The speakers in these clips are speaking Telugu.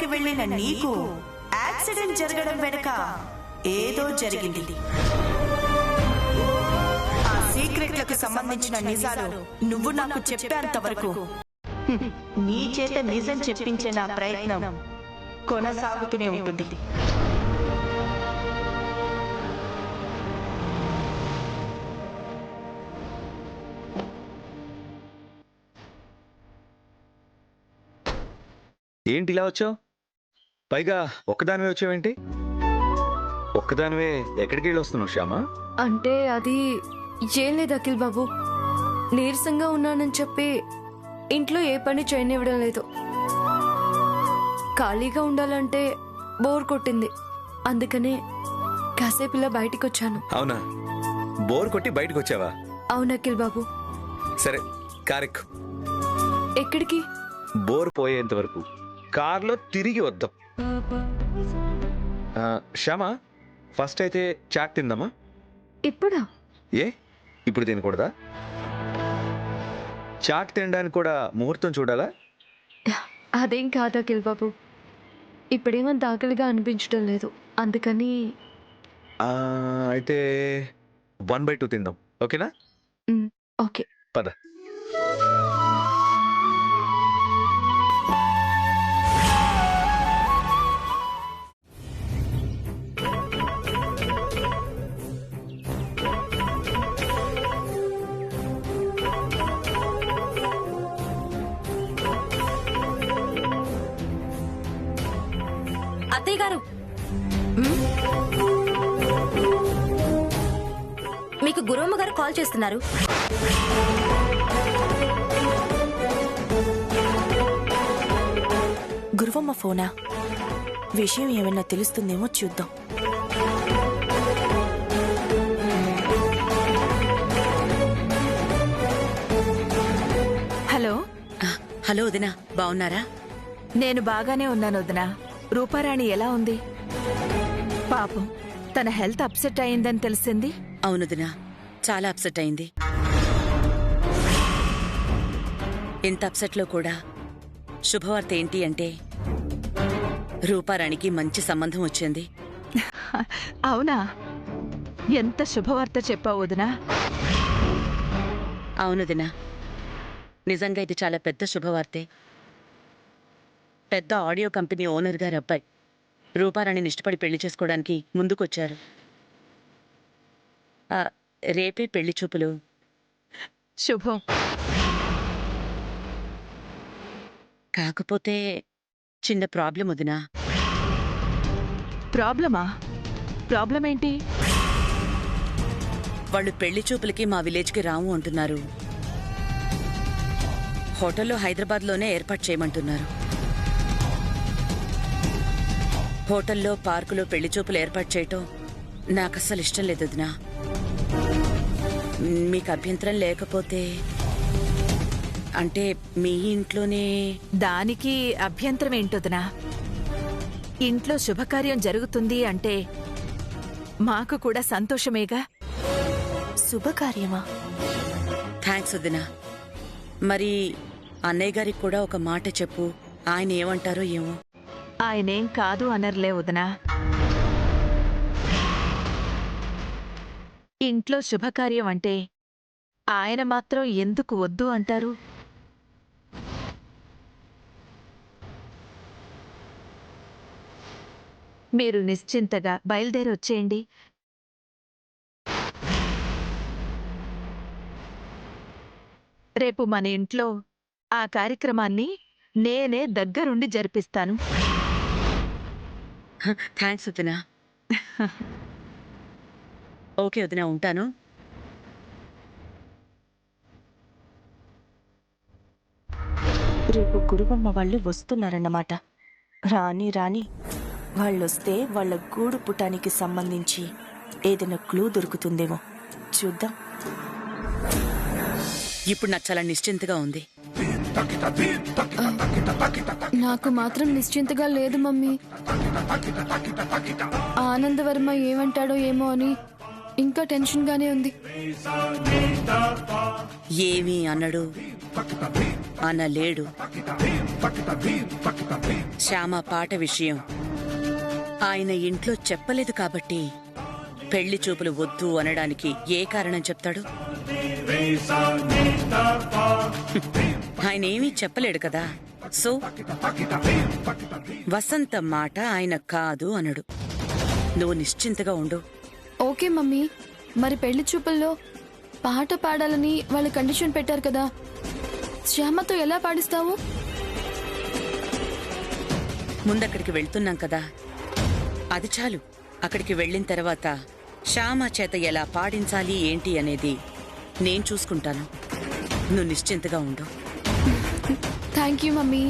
విజయవాడకి వెళ్ళిన నీకు యాక్సిడెంట్ జరగడం వెనుక ఏదో జరిగింది. ఆ సీక్రెట్లకు సంబంధించిన నిజాలు నువ్వు నాకు చెప్పేంత వరకు నీ చేత నిజం చెప్పించే నా ప్రయత్నం కొనసాగుతూనే ఉంటుంది. ఏంటి ఇలా వచ్చావు? పైగా ఒక్కదానివే వచ్చావేంటి? ఒక్కదానివే ఎక్కడికి వెళ్ళి వస్తున్నావు శ్యామ? అంటే అది ఏం లేదు అఖిల్ బాబు, నీరసంగా ఉన్నానని చెప్పి ఇంట్లో ఏ పని చేయనివ్వడం లేదు. ఖాళీగా ఉండాలంటే బోర్ కొట్టింది, అందుకనే కాసేపు ఇలా బయటికి వచ్చాను. అవునా? బోర్ కొట్టి బయటకు వచ్చావా? అవును అఖిల్ బాబు. సరే, కారెక్కు. ఎక్కడికి? బోర్ పోయేంత వరకు కార్లో తిరిగి వద్దాం. శ్యామ, ఫస్ట్ అయితే చాట్ తిందామా? ఇప్పుడా? ఏ, ఇప్పుడు తినకూడదా? చాట్ తినడానికి కూడా ముహూర్తం చూడాలా? అదేం కాదు అఖిల్ బాబు, ఇప్పుడేమంత ఆకలిగా అనిపించడం లేదు, అందుకని. అయితే 1/2 తిందాం, ఓకేనా? ఓకే, పద. అత్తయ్య గారు, మీకు గురవమ్మ గారు కాల్ చేస్తున్నారు. గురువమ్మ ఫోనా? విషయం ఏమైనా తెలుస్తుందేమో చూద్దాం. హలో. హలో వదినా, బాగున్నారా? నేను బాగానే ఉన్నాను వదినా. రూపారాణి ఎలా ఉంది? పాపం, తన హెల్త్ అప్సెట్ అయిందని తెలిసింది. అవును వదినా, చాలా అప్సెట్ అయింది. ఇంత అప్సెట్లో కూడా శుభవార్త ఏంటి అంటే రూపారాణికి మంచి సంబంధం వచ్చింది. అవునా? ఎంత శుభవార్త చెప్పావు వదినా. అవును వదినా, నిజంగా ఇది చాలా పెద్ద శుభవార్తే. పెద్ద ఆడియో కంపెనీ ఓనర్ గారి అబ్బాయి రూపారాణిని ఇష్టపడి పెళ్లి చేసుకోవడానికి ముందుకొచ్చారు. రేపే పెళ్లి చూపులు. శుభం. కాకపోతే చిన్న ప్రాబ్లం వదినా. ప్రాబ్లమా? ప్రాబ్లం ఏంటి? వాళ్ళు పెళ్లి చూపులకి మా విలేజ్కి రాము అంటున్నారు. హోటల్లో హైదరాబాద్లోనే ఏర్పాటు చేయమంటున్నారు. హోటల్లో, పార్కులో పెళ్లి చూపులు ఏర్పాటు చేయటం నాకు అస్సలు ఇష్టం లేదు వదినా. మీకు అభ్యంతరం లేకపోతే, అంటే మీ ఇంట్లోనే. దానికి అభ్యంతరం ఏంటొదినా? ఇంట్లో శుభకార్యం జరుగుతుంది అంటే మాకు కూడా సంతోషమేగా. శుభకార్యమా? థ్యాంక్స్ వదినా. మరి అన్నయ్య గారికి కూడా ఒక మాట చెప్పు, ఆయన ఏమంటారో ఏమో. ఆయనేం కాదు అనర్లే వదినా. ఇంట్లో శుభకార్యం అంటే ఆయన మాత్రం ఎందుకు వద్దు అంటారు? మీరు నిశ్చింతగా బయలుదేరి వచ్చేయండి. రేపు మన ఇంట్లో ఆ కార్యక్రమాన్ని నేనే దగ్గరుండి జరిపిస్తాను. థ్యాంక్స్ వదినా. ఓకే వదినా, ఉంటాను. రేపు గురువమ్మ వాళ్ళు వస్తున్నారన్నమాట. రాని రాని వాళ్ళొస్తే వాళ్ళ గూడు పుటానికి సంబంధించి ఏదైనా క్లూ దొరుకుతుందేమో చూద్దాం. ఇప్పుడు నాకు చాలా నిశ్చింతగా ఉంది. నాకు మాత్రం నిశ్చింతగా లేదు మమ్మీ. ఆనందవర్మ ఏమంటాడో ఏమో అని ఇంకా టెన్షన్గానే ఉంది. ఏమీ అనడు, అనలేడు. శ్యామ పాట విషయం ఆయన ఇంట్లో చెప్పలేదు కాబట్టి పెళ్లి చూపులు వద్దు అనడానికి ఏ కారణం చెప్తాడు? ఆయన ఏమీ చెప్పలేడు కదా. సో వసంత మాట ఆయన కాదు అనడు. నువ్వు నిశ్చింతగా ఉండు. ఓకే మమ్మీ, మరి పెళ్లి చూపుల్లో పాట పాడాలని వాళ్ళు కండిషన్ పెట్టారు కదా, శ్యామతో ఎలా పాడిస్తావు? ముందక్కడికి వెళ్తున్నాం కదా, అది చాలు. అక్కడికి వెళ్ళిన తర్వాత శ్యామ చేత ఎలా పాడించాలి ఏంటి అనేది నేను చూసుకుంటాను. నువ్వు నిశ్చింతగా ఉండు. Thank you mummy.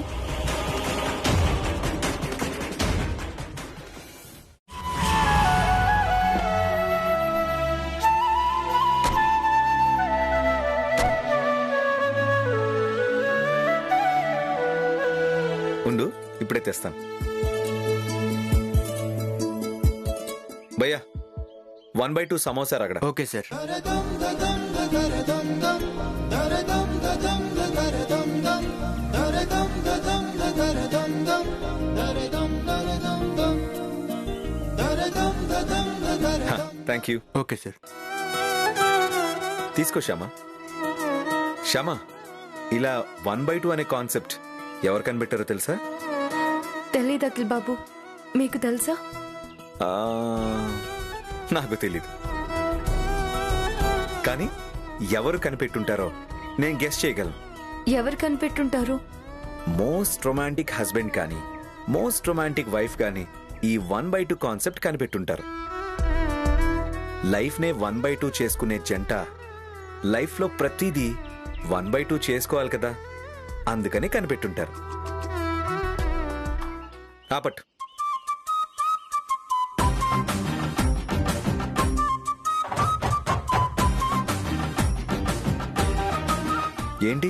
ఉండు, ఇప్పుడే తెస్తాను. భయ్యా 1/2 సమోసా అక్కడ. Okay sir. Thank you. Okay sir. తీసుకో శ్యామ. శ్యామ, ఇలా 1/2 అనే కాన్సెప్ట్ ఎవరు కనిపెట్టారో తెలుసా? తెలీదు అఖిల్ బాబు, మీకు తెలుసా? ఆ, నాకు తెలీదు. కానీ ఎవరు కనిపెట్టుంటారో నేను గెస్ చేయగలను. ఎవరు కనిపెట్టుంటారు? మోస్ట్ రొమాంటిక్ హస్బెండ్ కానీ మోస్ట్ రొమాంటిక్ వైఫ్ కానీ ఈ 1/2 కాన్సెప్ట్ కనిపెట్టుంటారు. లైఫ్ నే 1/2 చేసుకునే జంట లైఫ్ లో ప్రతిదీ 1/2 చేసుకోవాలి కదా, అందుకని కనిపెట్టుంటారు. ఆపట్టు. ఏంటి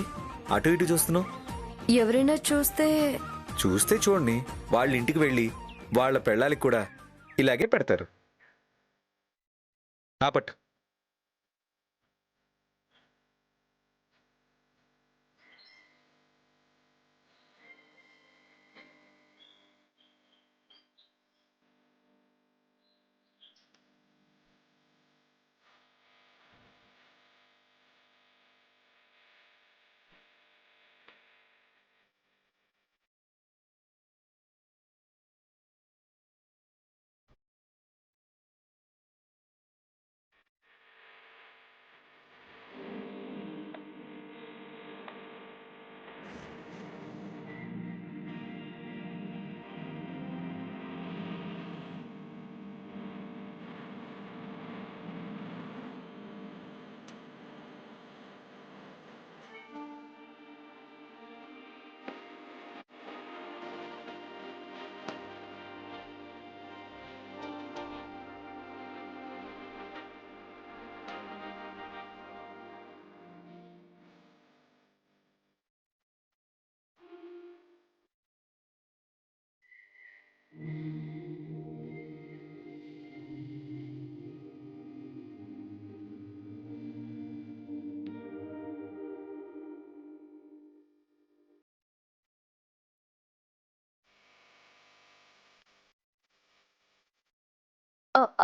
అటు ఇటు చూస్తున్నావు? ఎవరైనా చూస్తే చూస్తే చూడండి, వాళ్ళ ఇంటికి వెళ్ళి వాళ్ళ పెళ్ళాలికి కూడా ఇలాగే పెడతారు. ఆపట్టు.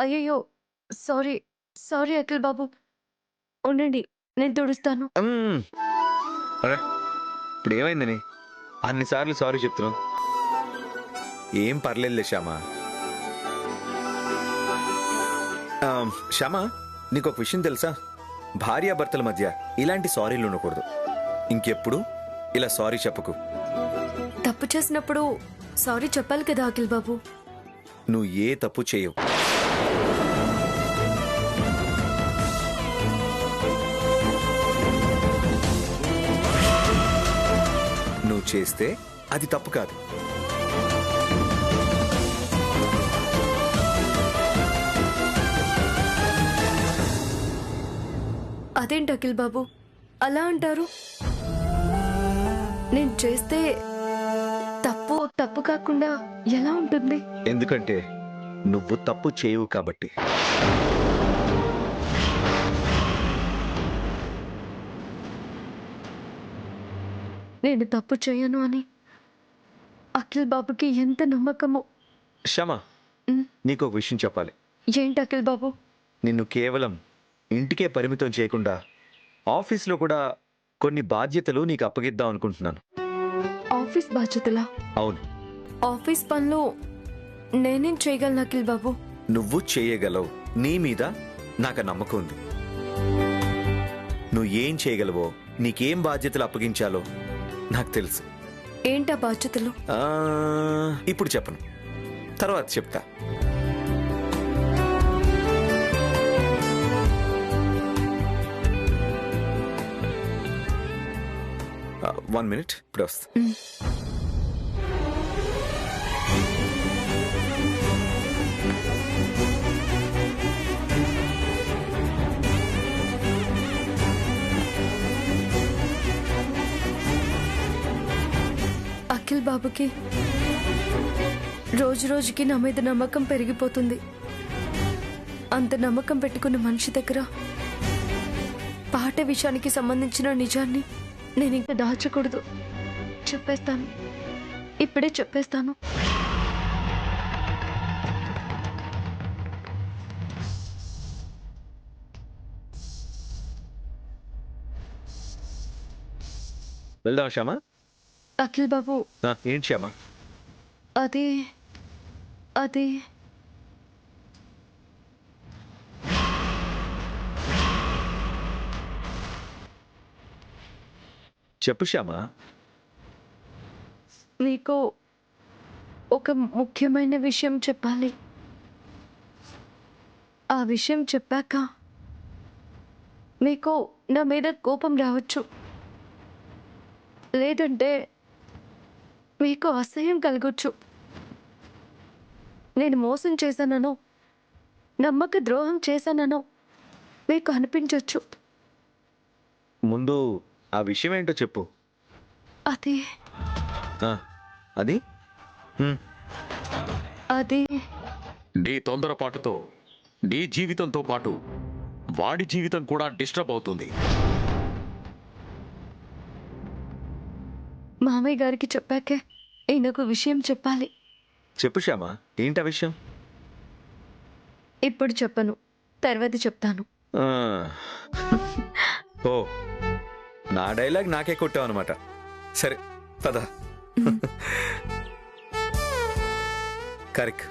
అయ్యయ్యో, సారీ సారీ అఖిల్ బాబు, ఉండండి నేను తుడుస్తాను. అరే, ఇప్పుడు ఏమైందని అన్నిసార్లు సారీ చెప్తున్నావు? ఏం పర్లేదులే శ్యామ. శ్యామ, నీకు ఒక విషయం తెలుసా? భార్యాభర్తల మధ్య ఇలాంటి సారీలు ఉండకూడదు. ఇంకెప్పుడు ఇలా సారీ చెప్పకు. తప్పు చేసినప్పుడు సారీ చెప్పాలి కదా అఖిల్ బాబు. నువ్వు ఏ తప్పు చేయవు. నువ్వు చేస్తే అది తప్పు కాదు. అదేంటి అఖిల్ బాబు అలా అంటారు? నేను చేస్తే తప్పు తప్పు కాకుండా ఎలా ఉంటుంది? ఎందుకంటే నువ్వు తప్పు చేయవు కాబట్టి. నేను తప్పు చేయను అని అఖిల్ బాబుకి ఎంత నమ్మకమో. శ్యామ, నీకు ఒక విషయం చెప్పాలి. ఏంటి అఖిల్ బాబు? నిన్ను కేవలం ఇంటికే పరిమితం చేయకుండా ఆఫీస్లో కూడా కొన్ని బాధ్యతలు నీకు అప్పగిద్దాం అనుకుంటున్నాను. ఆఫీస్ బాధ్యతలా? అవును, ఆఫీస్ పనులు నేనేం చేయగలను అఖిల్ బాబు? నువ్వు చేయగలవు. నీ మీద నాకు నమ్మకం ఉంది. నువ్వు ఏం చేయగలవో, నీకేం బాధ్యతలు అప్పగించాలో నాకు తెలుసు. ఏంటా బాధ్యతలు? ఇప్పుడు చెప్పను, తర్వాత చెప్తా. వన్ మినిట్, ఇప్పుడు వస్తా. అఖిల్ బాబుకి రోజు రోజుకి నా మీద నమ్మకం పెరిగిపోతుంది. అంత నమ్మకం పెట్టుకున్న మనిషి దగ్గర పాట విషయానికి సంబంధించిన నిజాన్ని నేను ఇంకా దాచకూడదు. చెప్పేస్తాను, ఇప్పుడే చెప్పేస్తాను. వెళ్దాం శ్యామ. అఖిల్ బాబు, ఏంటి శ్యామ? అది అది చెప్పు శ్యామ. నీకు ఒక ముఖ్యమైన విషయం చెప్పాలి. ఆ విషయం చెప్పాక మీకు నా మీద కోపం రావచ్చు, లేదంటే మీకు అసహ్యం కలగొచ్చు. నేను మోసం చేశాననో, నమ్మక ద్రోహం చేశాననో మీకు అనిపించవచ్చు. ముందు ఆ విషయం ఏంటో చెప్పు. అది అది అది నీ తొందరపాటుతో నీ జీవితంతో పాటు వాడి జీవితం కూడా డిస్టర్బ్ అవుతుంది. మామయ్య గారికి చెప్పాకే ఈయనకు విషయం చెప్పాలి. చెప్పు శ్యామ, ఏంటి ఆ విషయం? ఇప్పుడు చెప్పను, తర్వాత చెప్తాను. ఓ, నా డైలాగ్ నాకే కొట్టావు అనమాట. సరే పద. కరెక్ట్.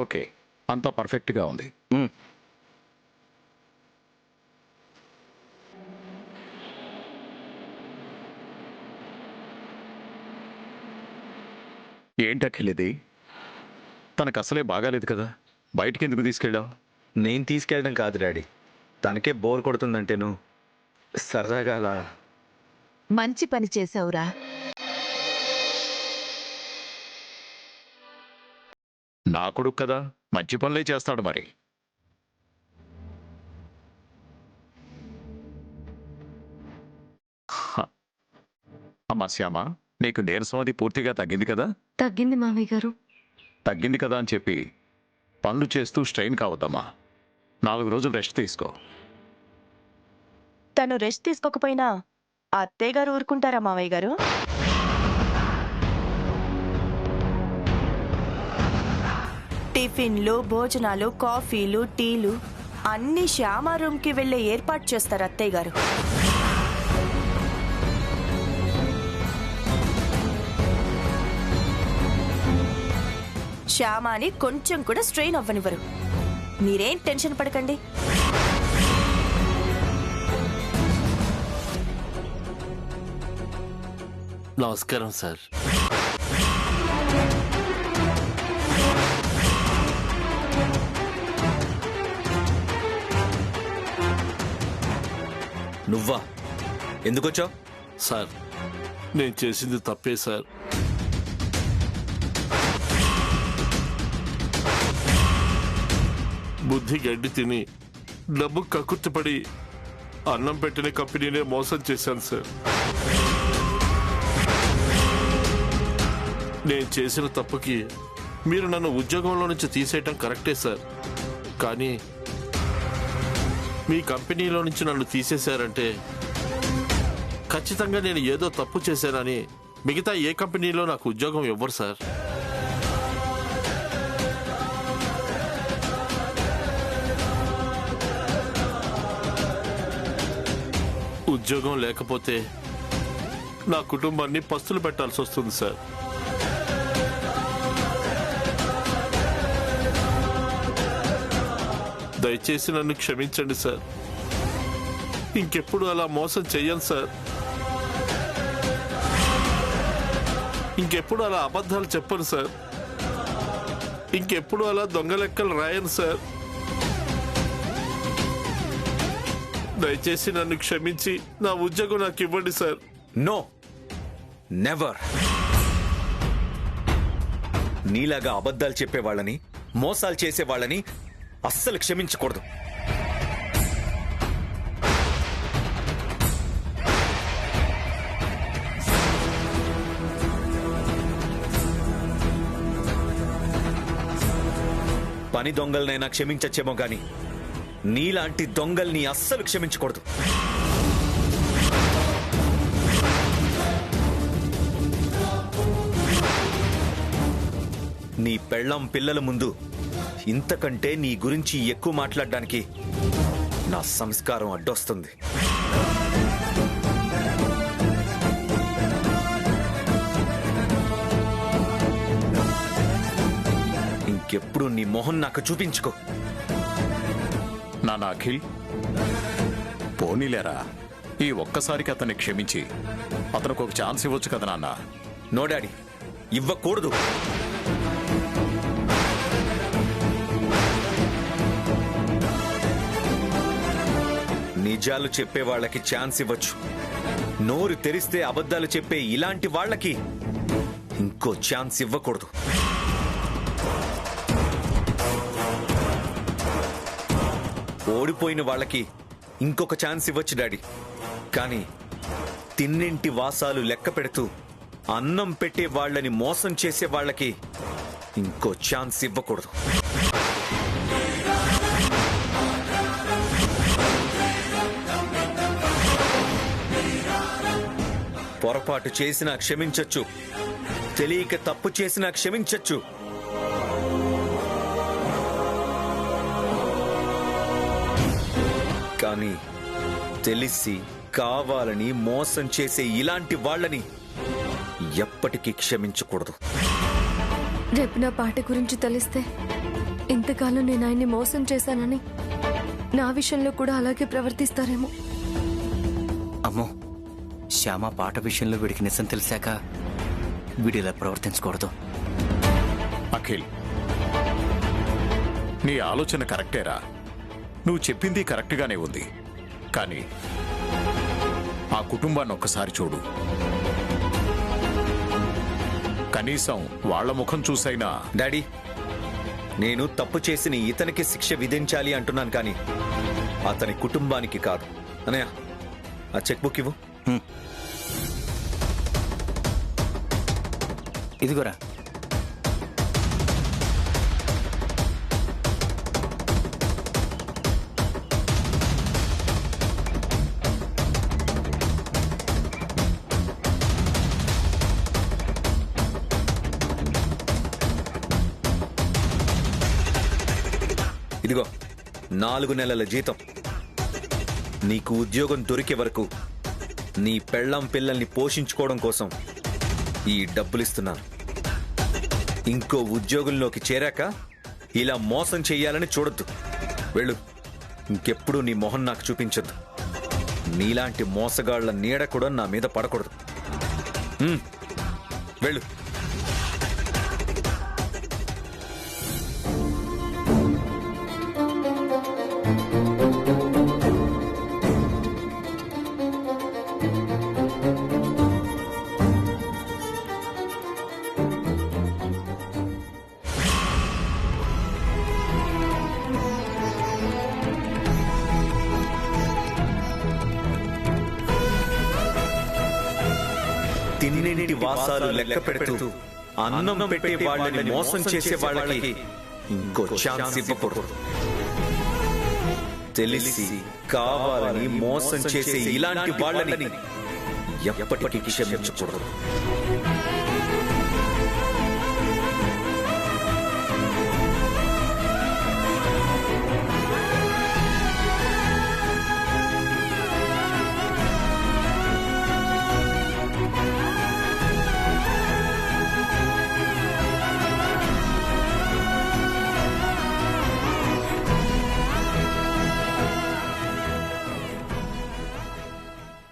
ఓకే, అంతా పర్ఫెక్ట్గా ఉంది. ఏంటి అఖిల్ ఇది? తనకు అసలే బాగాలేదు కదా, బయటికి ఎందుకు తీసుకెళ్ళావు? నేను తీసుకెళ్ళడం కాదు డాడీ, తనకే బోర్ కొడుతుందంటేను సరదాగా అలా. మంచి పని చేసావురా. నా కొడుకు కదా, మంచి పనులే చేస్తాడు మరి. అమ్మా శ్యామ, నీకు నీరసం అది పూర్తిగా తగ్గింది కదా? తగ్గింది మామయ్య గారు. తగ్గింది కదా అని చెప్పి పనులు చేస్తూ స్ట్రెయిన్ కావద్దమ్మా. 4 రోజులు రెస్ట్ తీసుకో. తను రెస్ట్ తీసుకోకపోయినా అత్తయ్య గారు ఊరుకుంటారా మావయ్య గారు? టిఫిన్లు, భోజనాలు, కాఫీలు, టీలు అన్ని శ్యామ రూమ్కి వెళ్ళే ఏర్పాటు చేస్తారు అత్తయ్య గారు. శ్యామాని కొంచెం కూడా స్ట్రెయిన్ అవ్వనివ్వరు. మీరేం టెన్షన్ పడకండి. నమస్కారం సార్. నువ్వా? ఎందుకొచ్చావు? సార్, నేను చేసింది తప్పే సార్. బుద్ధి గడ్డి తిని డబ్బు కక్కుర్తిపడి అన్నం పెట్టిన కంపెనీనే మోసం చేశాను సార్. నేను చేసిన తప్పుకి మీరు నన్ను ఉద్యోగంలో నుంచి తీసేయటం కరెక్టే సార్. కానీ మీ కంపెనీలో నుంచి నన్ను తీసేశారంటే ఖచ్చితంగా నేను ఏదో తప్పు చేశానని మిగతా ఏ కంపెనీలో నాకు ఉద్యోగం ఇవ్వరు సార్. ఉద్యోగం లేకపోతే నా కుటుంబాన్ని పస్తులు పెట్టాల్సి వస్తుంది సార్. దయచేసి నన్ను క్షమించండి సార్. ఇంకెప్పుడు అలా మోసం చెయ్యను సార్. ఇంకెప్పుడు అలా అబద్ధాలు చెప్పను సార్. ఇంకెప్పుడు అలా దొంగ లెక్కలు రాయను సార్. దయచేసి నన్ను క్షమించి నా ఉద్యోగం నాకు ఇవ్వండి సార్. No, never. నీలాగా అబద్ధాలు చెప్పేవాళ్ళని, మోసాలు చేసేవాళ్ళని అస్సలు క్షమించకూడదు. పని దొంగలనైనా క్షమించచ్చేమో గాని నీలాంటి దొంగల్ని అస్సలు క్షమించకూడదు. నీ పెళ్ళం పిల్లల ముందు ఇంతకంటే నీ గురించి ఎక్కువ మాట్లాడడానికి నా సంస్కారం అడ్డొస్తుంది. ఇంకెప్పుడు నీ మొహం నాకు చూపించుకో. నాన్న అఖిల్, పోనీలేరా, ఈ ఒక్కసారికి అతన్ని క్షమించి అతనికి ఒక ఛాన్స్ ఇవ్వచ్చు కదా నాన్న. నో డాడీ, ఇవ్వకూడదు. నిజాలు చెప్పే వాళ్ళకి ఛాన్స్ ఇవ్వచ్చు. నోరు తెరిస్తే అబద్ధాలు చెప్పే ఇలాంటి వాళ్ళకి ఇంకో ఛాన్స్ ఇవ్వకూడదు. ఓడిపోయిన వాళ్ళకి ఇంకొక ఛాన్స్ ఇవ్వచ్చు డాడీ. కానీ తిన్నింటి వాసాలు లెక్క పెడుతూ అన్నం పెట్టే వాళ్ళని మోసం చేసే వాళ్ళకి ఇంకో ఛాన్స్ ఇవ్వకూడదు. పొరపాటు చేసినా క్షమించొచ్చు, తెలియక తప్పు చేసినా క్షమించొచ్చు. కానీ తెలిసి కావాలని మోసం చేసే ఇలాంటి వాళ్ళని ఎప్పటికీ క్షమించకూడదు. రేపు నా పాట గురించి తెలిస్తే ఇంతకాలం నేను ఆయన్ని మోసం చేశానని నా విషయంలో కూడా అలాగే ప్రవర్తిస్తారేమో. అమ్మో, శ్యామ పాట విషయంలో వీడికి నిజం తెలిసాక వీడిలా ప్రవర్తించకూడదు. అఖిల్, నీ ఆలోచన కరెక్టేరా. నువ్వు చెప్పింది కరెక్ట్గానే ఉంది. కానీ ఆ కుటుంబాన్ని ఒక్కసారి చూడు. కనీసం వాళ్ళ ముఖం చూసైనా. డాడీ, నేను తప్పు చేసిన ఇతనికి శిక్ష విధించాలి అంటున్నాను, కానీ అతని కుటుంబానికి కాదు. అన్నయ్య, ఆ చెక్ బుక్ ఇవ్వు. ఇదిగోరా. ఇదిగో 4 నెలల జీతం. నీకు ఉద్యోగం దొరికే వరకు నీ పెళ్ళాం పిల్లల్ని పోషించుకోవడం కోసం ఈ డబ్బులిస్తున్నాను. ఇంకో ఉద్యోగంలోకి చేరాక ఇలా మోసం చెయ్యాలని చూడొద్దు. వెళ్ళు. ఇంకెప్పుడు నీ మొహం నాకు చూపించొద్దు. నీలాంటి మోసగాళ్ల నీడ కూడా నా మీద పడకూడదు. వెళ్ళు. తిన్నింటి వాసాలు లెక్క పెడుతూ అన్నం పెట్టే వాళ్ళని మోసం చేసే వాళ్ళకి ఇంకో ఛాన్స్ ఇవ్వకూడదు. తెలిసి కావాలని మోసం చేసే ఇలాంటి వాళ్ళని ఎప్పటికీ క్షమించకూడదు.